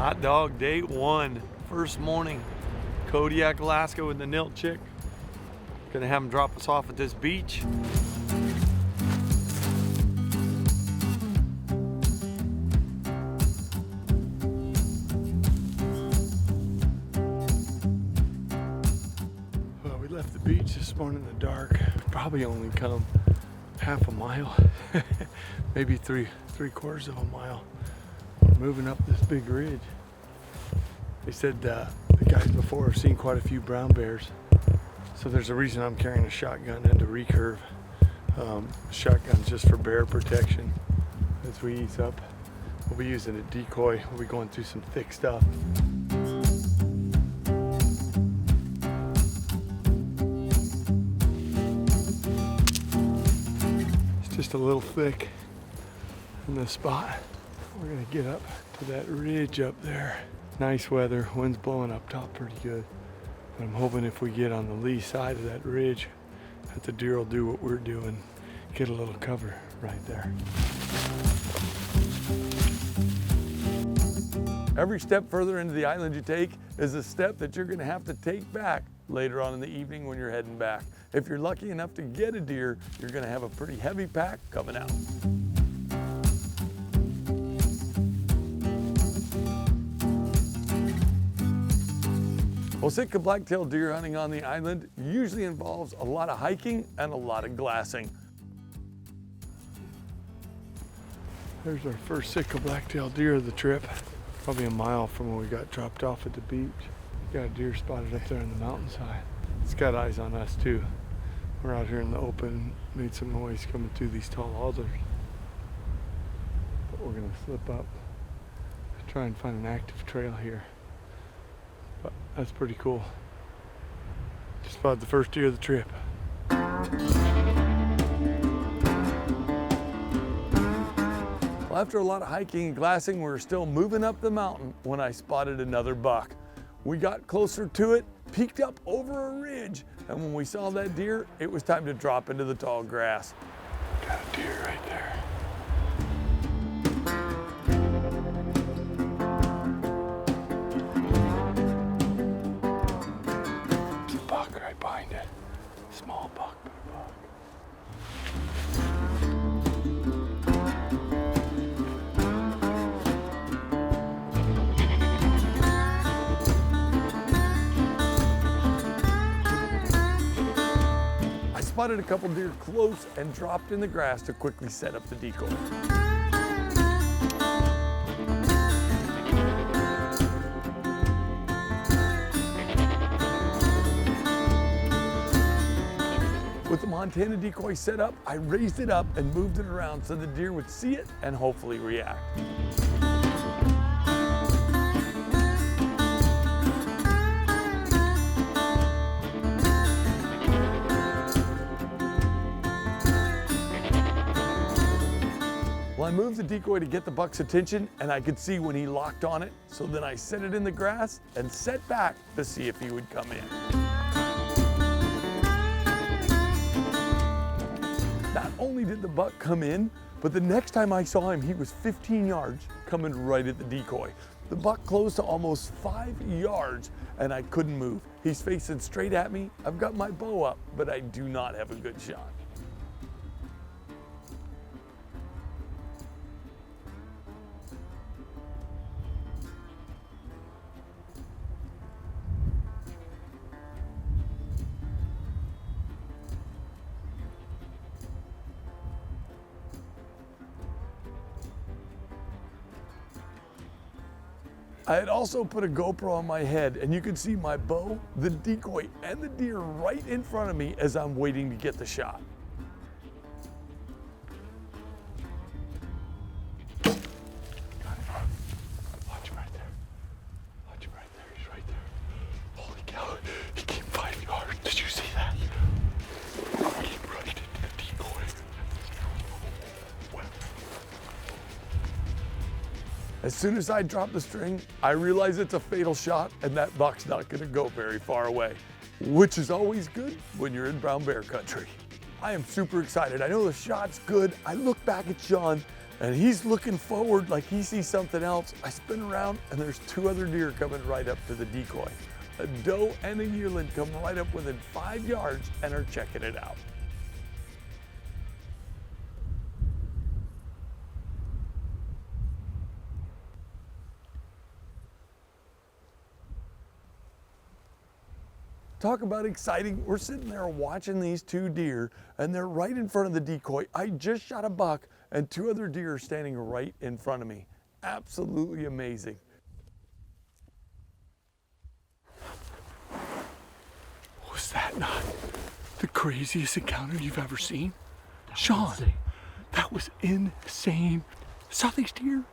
Hot dog day one, first morning, Kodiak, Alaska with the Nilt chick. Gonna have him drop us off at this beach. Well, we left the beach this morning in the dark. Probably only come half a mile, maybe three quarters of a mile. We're moving up this big ridge. They said the guys before have seen quite a few brown bears. So there's a reason I'm carrying a shotgun and a recurve. Shotgun's just for bear protection. As we ease up, we'll be using a decoy. We'll be going through some thick stuff. It's just a little thick in this spot. We're gonna get up to that ridge up there. Nice weather, wind's blowing up top pretty good. But I'm hoping if we get on the lee side of that ridge, that the deer will do what we're doing, get a little cover right there. Every step further into the island you take is a step that you're gonna have to take back later on in the evening when you're heading back. If you're lucky enough to get a deer, you're gonna have a pretty heavy pack coming out. Well, Sitka Blacktail deer hunting on the island usually involves a lot of hiking and a lot of glassing. There's our first Sitka Blacktail deer of the trip. Probably a mile from where we got dropped off at the beach. Got a deer spotted up there on the mountainside. It's got eyes on us too. We're out here in the open, made some noise coming through these tall alders. But we're gonna slip up, try and find an active trail here. But that's pretty cool. Just spotted the first deer of the trip. Well, after a lot of hiking and glassing, we were still moving up the mountain when I spotted another buck. We got closer to it, peeked up over a ridge, and when we saw that deer, it was time to drop into the tall grass. Got a deer right there. Behind it. Small buck, but a buck. I spotted a couple deer close and dropped in the grass to quickly set up the decoy. With the Montana decoy set up, I raised it up and moved it around so the deer would see it and hopefully react. Well, I moved the decoy to get the buck's attention and I could see when he locked on it, so then I set it in the grass and set back to see if he would come in. Not only did the buck come in, but the next time I saw him, he was 15 yards coming right at the decoy. The buck closed to almost 5 yards and I couldn't move. He's facing straight at me. I've got my bow up, but I do not have a good shot. I had also put a GoPro on my head and you can see my bow, the decoy, and the deer right in front of me as I'm waiting to get the shot. Got it. Watch him right there. Watch him right there. He's right there. Holy cow. He came 5 yards. Did you see that? He came right into the decoy. Well. As soon as I drop the string, I realize it's a fatal shot and that buck's not gonna go very far away, which is always good when you're in brown bear country. I am super excited. I know the shot's good. I look back at Sean And he's looking forward like he sees something else. I spin around and there's 2 other deer coming right up to the decoy. A doe and a yearling come right up within 5 yards and are checking it out. Talk about exciting. We're sitting there watching these 2 deer and they're right in front of the decoy. I just shot a buck and 2 other deer are standing right in front of me. Absolutely amazing. Was that not the craziest encounter you've ever seen? Sean, that was insane. Saw these deer.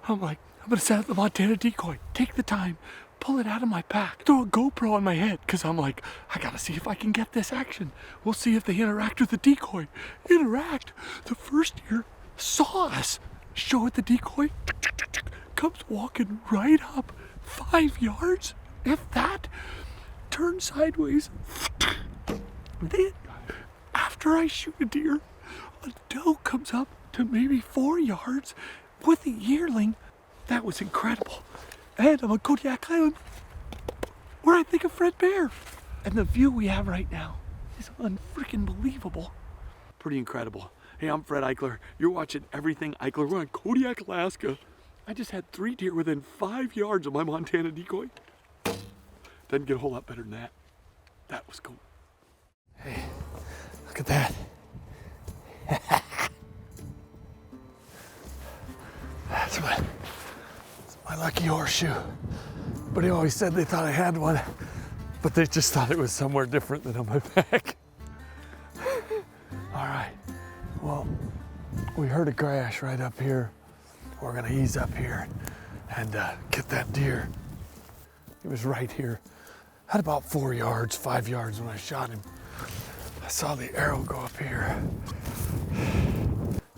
I'm like, I'm gonna set up the Montana decoy. Take the time, pull it out of my pack, throw a GoPro on my head, because I'm like, I gotta see if I can get this action. We'll see if they interact with the decoy. Interact. The first deer saw us, show it the decoy, comes walking right up 5 yards, if that, turns sideways. Then, after I shoot a deer, a doe comes up to maybe 4 yards with a yearling. That was incredible. And I'm on Kodiak Island, where I think of Fred Bear. And the view we have right now is unfreaking believable. Pretty incredible. Hey, I'm Fred Eichler. You're watching Everything Eichler. We're on Kodiak, Alaska. I just had 3 deer within 5 yards of my Montana decoy. Doesn't get a whole lot better than that. That was cool. Hey, look at that. That's my lucky horseshoe. But he always said they thought I had one, but they just thought it was somewhere different than on my back. All right, well, we heard a crash right up here. We're gonna ease up here and get that deer. He was right here. Had about 4 yards, 5 yards when I shot him. I saw the arrow go up here.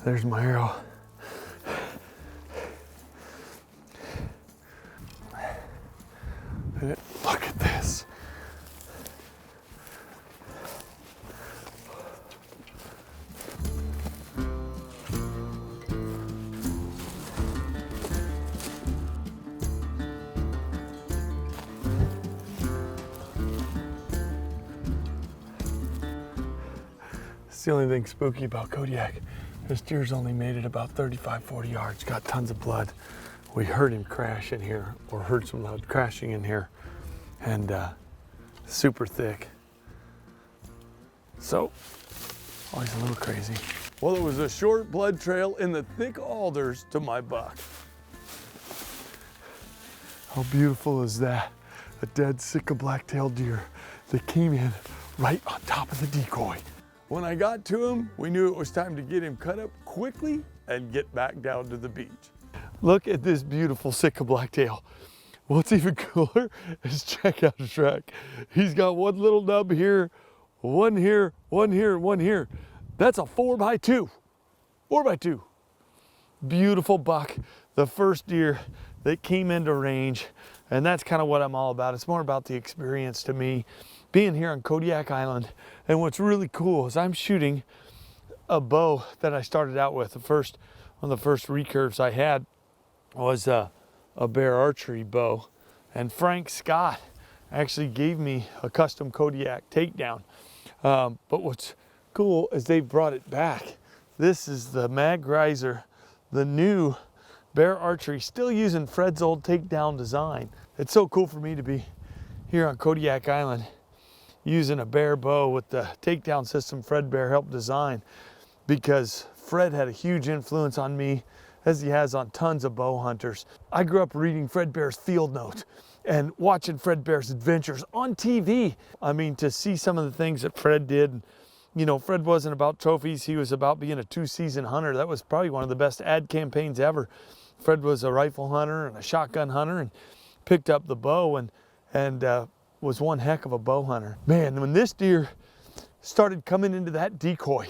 There's my arrow. Look at this. It's the only thing spooky about Kodiak. This deer's only made it about 35, 40 yards, got tons of blood. We heard him crash in here, or heard some loud crashing in here, and super thick. So, always a little crazy. Well, it was a short blood trail in the thick alders to my buck. How beautiful is that? A dead Sitka Blacktail deer that came in right on top of the decoy. When I got to him, we knew it was time to get him cut up quickly and get back down to the beach. Look at this beautiful Sitka Blacktail. What's even cooler is check out Shrek. He's got one little nub here, one here, one here, one here. That's a 4x2, 4x2. Beautiful buck, the first deer that came into range. And that's kind of what I'm all about. It's more about the experience to me, being here on Kodiak Island. And what's really cool is I'm shooting a bow that I started out with. One of the first recurves I had was a bear archery bow, and Frank Scott actually gave me a custom Kodiak takedown. But what's cool is they brought it back. This is the Mag Riser, the new bear archery, still using Fred's old takedown design. It's so cool for me to be here on Kodiak Island using a bear bow with the takedown system Fred Bear helped design, because Fred had a huge influence on me, as he has on tons of bow hunters. I grew up reading Fred Bear's field notes and watching Fred Bear's adventures on TV. I mean, to see some of the things that Fred did, you know, Fred wasn't about trophies, he was about being a 2-season hunter. That was probably one of the best ad campaigns ever. Fred was a rifle hunter and a shotgun hunter and picked up the bow and was one heck of a bow hunter. Man, when this deer started coming into that decoy,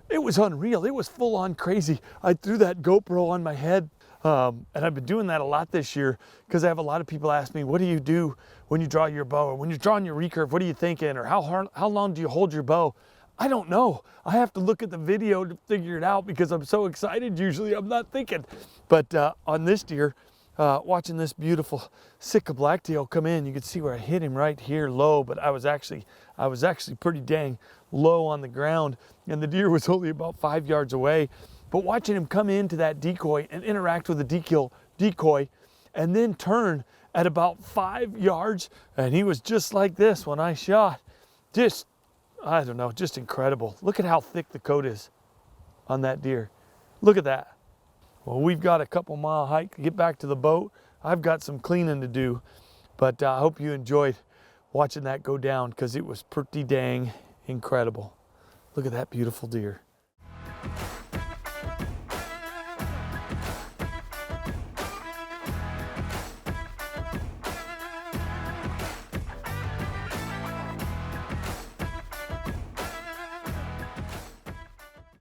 it was unreal. It was full on crazy. I threw that GoPro on my head, and I've been doing that a lot this year because I have a lot of people ask me, what do you do when you draw your bow? Or when you're drawing your recurve, what are you thinking? Or how long do you hold your bow? I don't know. I have to look at the video to figure it out because I'm so excited. Usually I'm not thinking. But on this deer, watching this beautiful Sitka Blacktail come in, you can see where I hit him right here low, but I was actually pretty dang low on the ground, and the deer was only about 5 yards away. But watching him come into that decoy and interact with the decoy and then turn at about 5 yards, and he was just like this when I shot. Just, I don't know, just incredible. Look at how thick the coat is on that deer. Look at that. Well, we've got a couple mile hike to get back to the boat. I've got some cleaning to do, but I hope you enjoyed watching that go down because it was pretty dang incredible. Look at that beautiful deer.